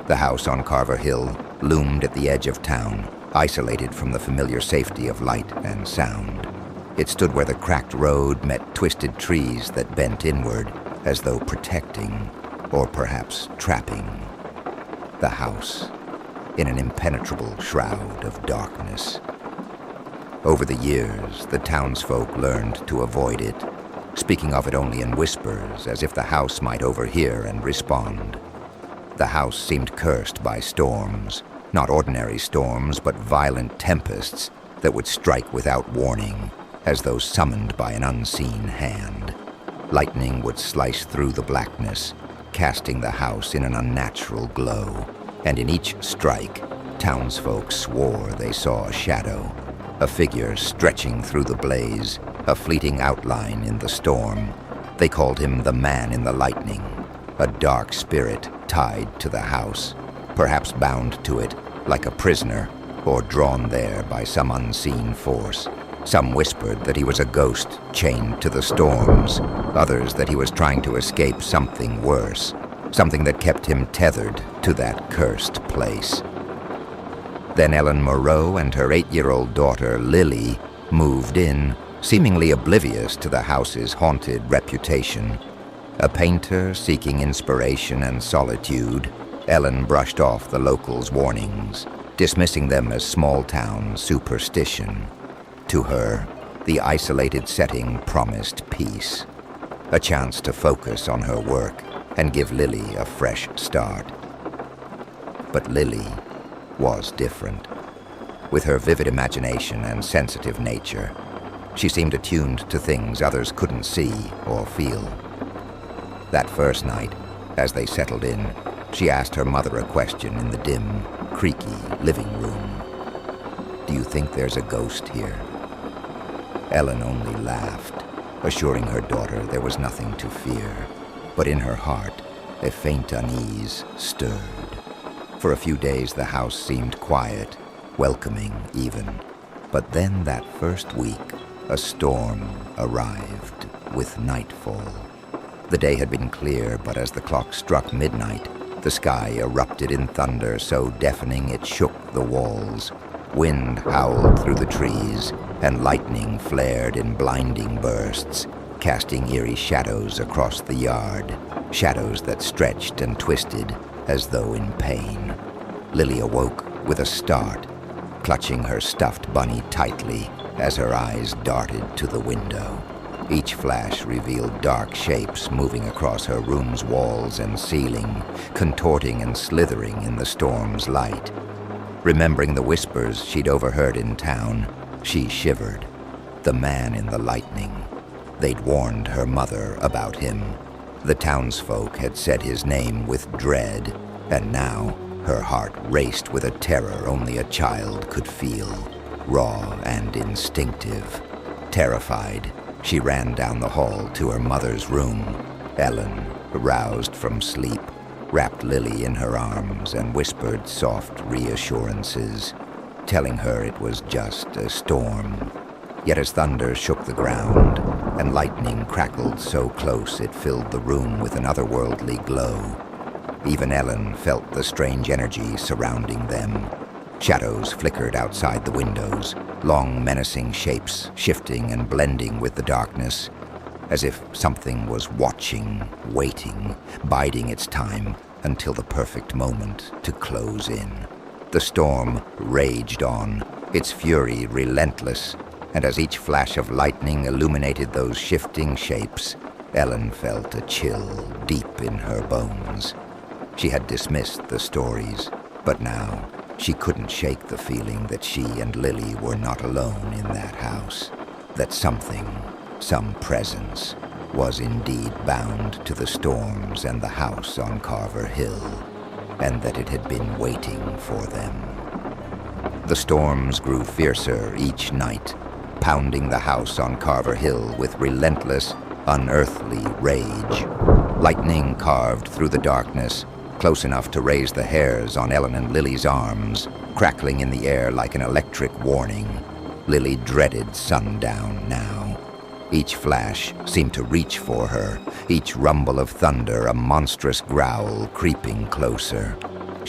The house on Carver Hill loomed at the edge of town, isolated from the familiar safety of light and sound. It stood where the cracked road met twisted trees that bent inward, as though protecting, or perhaps trapping, the house in an impenetrable shroud of darkness. Over the years, the townsfolk learned to avoid it, speaking of it only in whispers, as if the house might overhear and respond. The house seemed cursed by storms, not ordinary storms, but violent tempests that would strike without warning, as though summoned by an unseen hand. Lightning would slice through the blackness, casting the house in an unnatural glow, and in each strike, townsfolk swore they saw a shadow, a figure stretching through the blaze, a fleeting outline in the storm. They called him the Man in the Lightning, a dark spirit tied to the house, perhaps bound to it like a prisoner, or drawn there by some unseen force. Some whispered that he was a ghost chained to the storms, others that he was trying to escape something worse, something that kept him tethered to that cursed place. Then Ellen Moreau and her 8-year-old daughter, Lily, moved in, seemingly oblivious to the house's haunted reputation. A painter seeking inspiration and solitude, Ellen brushed off the locals' warnings, dismissing them as small-town superstition. To her, the isolated setting promised peace, a chance to focus on her work and give Lily a fresh start. But Lily was different. With her vivid imagination and sensitive nature, she seemed attuned to things others couldn't see or feel. That first night, as they settled in, she asked her mother a question in the dim, creaky living room. "Do you think there's a ghost here?" Ellen only laughed, assuring her daughter there was nothing to fear. But in her heart, a faint unease stirred. For a few days the house seemed quiet, welcoming even. But then that first week, a storm arrived with nightfall. The day had been clear, but as the clock struck midnight, the sky erupted in thunder so deafening it shook the walls. Wind howled through the trees, and lightning flared in blinding bursts, casting eerie shadows across the yard, shadows that stretched and twisted as though in pain. Lily awoke with a start, clutching her stuffed bunny tightly as her eyes darted to the window. Each flash revealed dark shapes moving across her room's walls and ceiling, contorting and slithering in the storm's light. Remembering the whispers she'd overheard in town, she shivered. The Man in the Lightning. They'd warned her mother about him. The townsfolk had said his name with dread, and now her heart raced with a terror only a child could feel, raw and instinctive. Terrified, she ran down the hall to her mother's room. Ellen, roused from sleep, wrapped Lily in her arms and whispered soft reassurances, telling her it was just a storm. Yet as thunder shook the ground and lightning crackled so close it filled the room with an otherworldly glow, even Ellen felt the strange energy surrounding them. Shadows flickered outside the windows, long menacing shapes shifting and blending with the darkness, as if something was watching, waiting, biding its time until the perfect moment to close in. The storm raged on, its fury relentless, and as each flash of lightning illuminated those shifting shapes, Ellen felt a chill deep in her bones. She had dismissed the stories, but now she couldn't shake the feeling that she and Lily were not alone in that house, that something, some presence, was indeed bound to the storms and the house on Carver Hill, and that it had been waiting for them. The storms grew fiercer each night, pounding the house on Carver Hill with relentless, unearthly rage. Lightning carved through the darkness, close enough to raise the hairs on Ellen and Lily's arms, crackling in the air like an electric warning. Lily dreaded sundown now. Each flash seemed to reach for her, each rumble of thunder a monstrous growl creeping closer.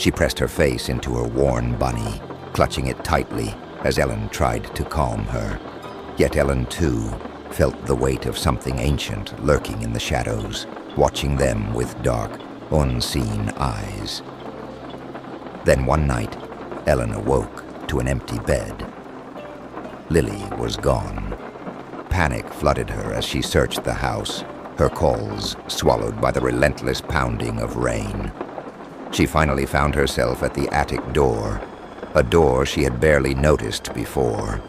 She pressed her face into her worn bunny, clutching it tightly as Ellen tried to calm her. Yet Ellen, too, felt the weight of something ancient lurking in the shadows, watching them with dark, unseen eyes. Then one night, Ellen awoke to an empty bed. Lily was gone. Panic flooded her as she searched the house, her calls swallowed by the relentless pounding of rain. She finally found herself at the attic door, a door she had barely noticed before.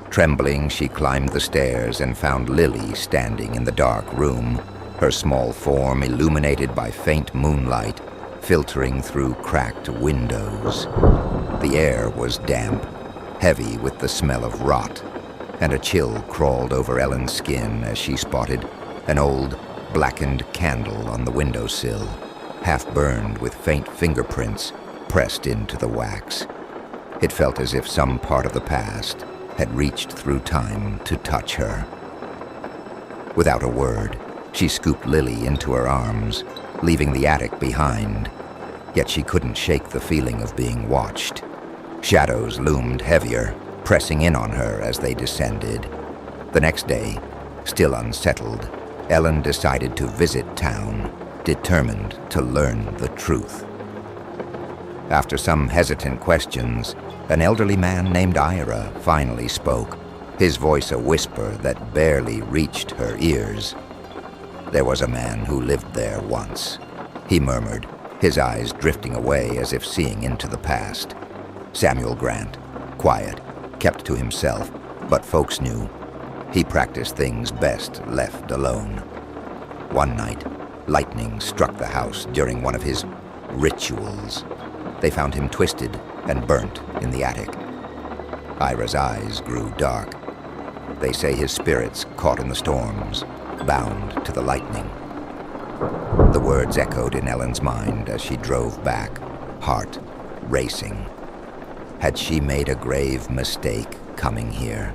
Trembling, she climbed the stairs and found Lily standing in the dark room, her small form illuminated by faint moonlight filtering through cracked windows. The air was damp, heavy with the smell of rot, and a chill crawled over Ellen's skin as she spotted an old, blackened candle on the windowsill, half burned with faint fingerprints pressed into the wax. It felt as if some part of the past had reached through time to touch her. Without a word, she scooped Lily into her arms, leaving the attic behind. Yet she couldn't shake the feeling of being watched. Shadows loomed heavier, pressing in on her as they descended. The next day, still unsettled, Ellen decided to visit town, determined to learn the truth. After some hesitant questions, an elderly man named Ira finally spoke, his voice a whisper that barely reached her ears. "There was a man who lived there once," he murmured, his eyes drifting away as if seeing into the past. Samuel Grant, quiet, kept to himself, but folks knew he practiced things best left alone. One night, lightning struck the house during one of his rituals. They found him twisted and burnt in the attic. Ira's eyes grew dark. They say his spirits caught in the storms, bound to the lightning. The words echoed in Ellen's mind as she drove back, heart racing. Had she made a grave mistake coming here?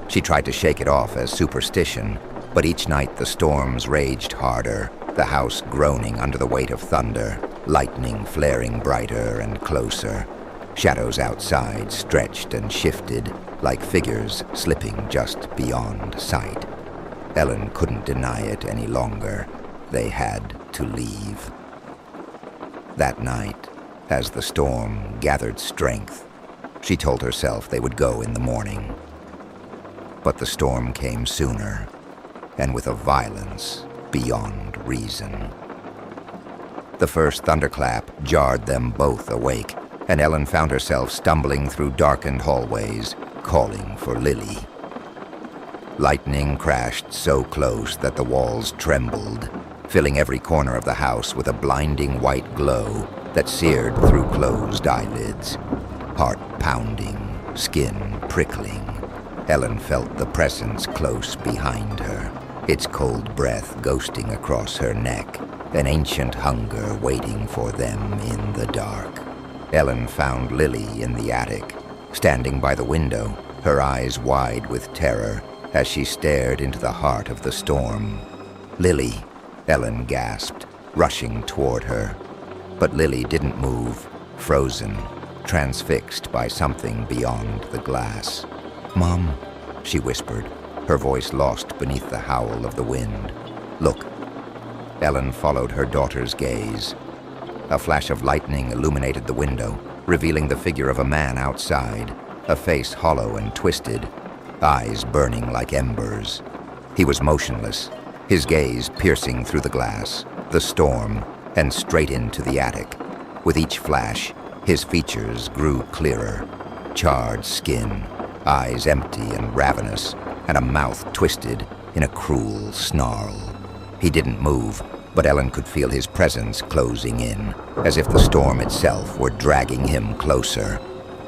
She tried to shake it off as superstition, but each night the storms raged harder, the house groaning under the weight of thunder, lightning flaring brighter and closer. Shadows outside stretched and shifted, like figures slipping just beyond sight. Ellen couldn't deny it any longer. They had to leave. That night, as the storm gathered strength, she told herself they would go in the morning. But the storm came sooner, and with a violence beyond reason. The first thunderclap jarred them both awake, and Ellen found herself stumbling through darkened hallways, calling for Lily. Lightning crashed so close that the walls trembled, filling every corner of the house with a blinding white glow that seared through closed eyelids. Heart pounding, skin prickling, Ellen felt the presence close behind her, its cold breath ghosting across her neck, an ancient hunger waiting for them in the dark. Ellen found Lily in the attic, standing by the window, her eyes wide with terror as she stared into the heart of the storm. "Lily," Ellen gasped, rushing toward her. But Lily didn't move, frozen, transfixed by something beyond the glass. "Mom," she whispered, her voice lost beneath the howl of the wind. "Look." Ellen followed her daughter's gaze. A flash of lightning illuminated the window, revealing the figure of a man outside, a face hollow and twisted, eyes burning like embers. He was motionless, his gaze piercing through the glass, the storm, and straight into the attic. With each flash, his features grew clearer. Charred skin, eyes empty and ravenous, and a mouth twisted in a cruel snarl. He didn't move, but Ellen could feel his presence closing in, as if the storm itself were dragging him closer.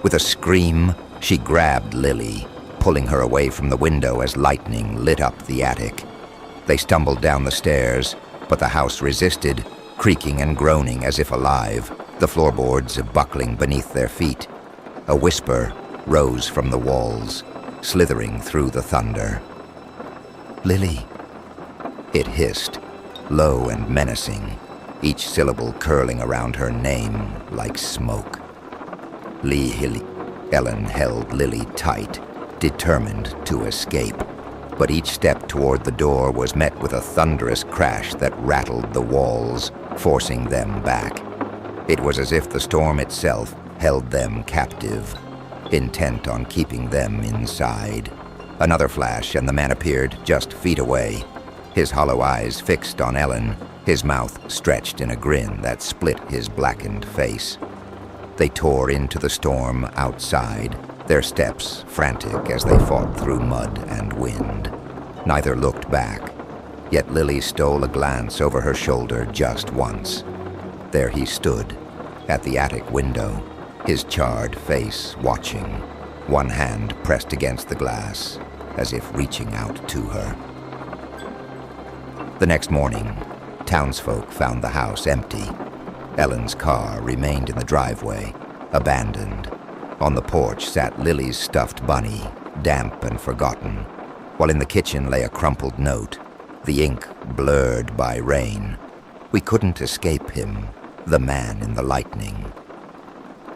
With a scream, she grabbed Lily, pulling her away from the window as lightning lit up the attic. They stumbled down the stairs, but the house resisted, creaking and groaning as if alive, the floorboards buckling beneath their feet. A whisper rose from the walls, slithering through the thunder. "Lily," it hissed, low and menacing, each syllable curling around her name like smoke. Lee Hilly. Ellen held Lily tight, determined to escape. But each step toward the door was met with a thunderous crash that rattled the walls, forcing them back. It was as if the storm itself held them captive, intent on keeping them inside. Another flash, and the man appeared just feet away, his hollow eyes fixed on Ellen, his mouth stretched in a grin that split his blackened face. They tore into the storm outside, their steps frantic as they fought through mud and wind. Neither looked back, yet Lily stole a glance over her shoulder just once. There he stood, at the attic window, his charred face watching, one hand pressed against the glass, as if reaching out to her. The next morning, townsfolk found the house empty. Ellen's car remained in the driveway, abandoned. On the porch sat Lily's stuffed bunny, damp and forgotten, while in the kitchen lay a crumpled note, the ink blurred by rain. We couldn't escape him, the man in the lightning.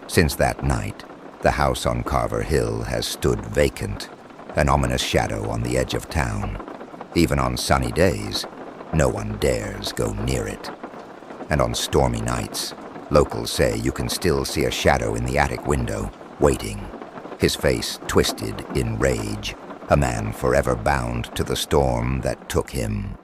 Since that night, the house on Carver Hill has stood vacant, an ominous shadow on the edge of town. Even on sunny days, no one dares go near it. And on stormy nights, locals say you can still see a shadow in the attic window, waiting, his face twisted in rage, a man forever bound to the storm that took him.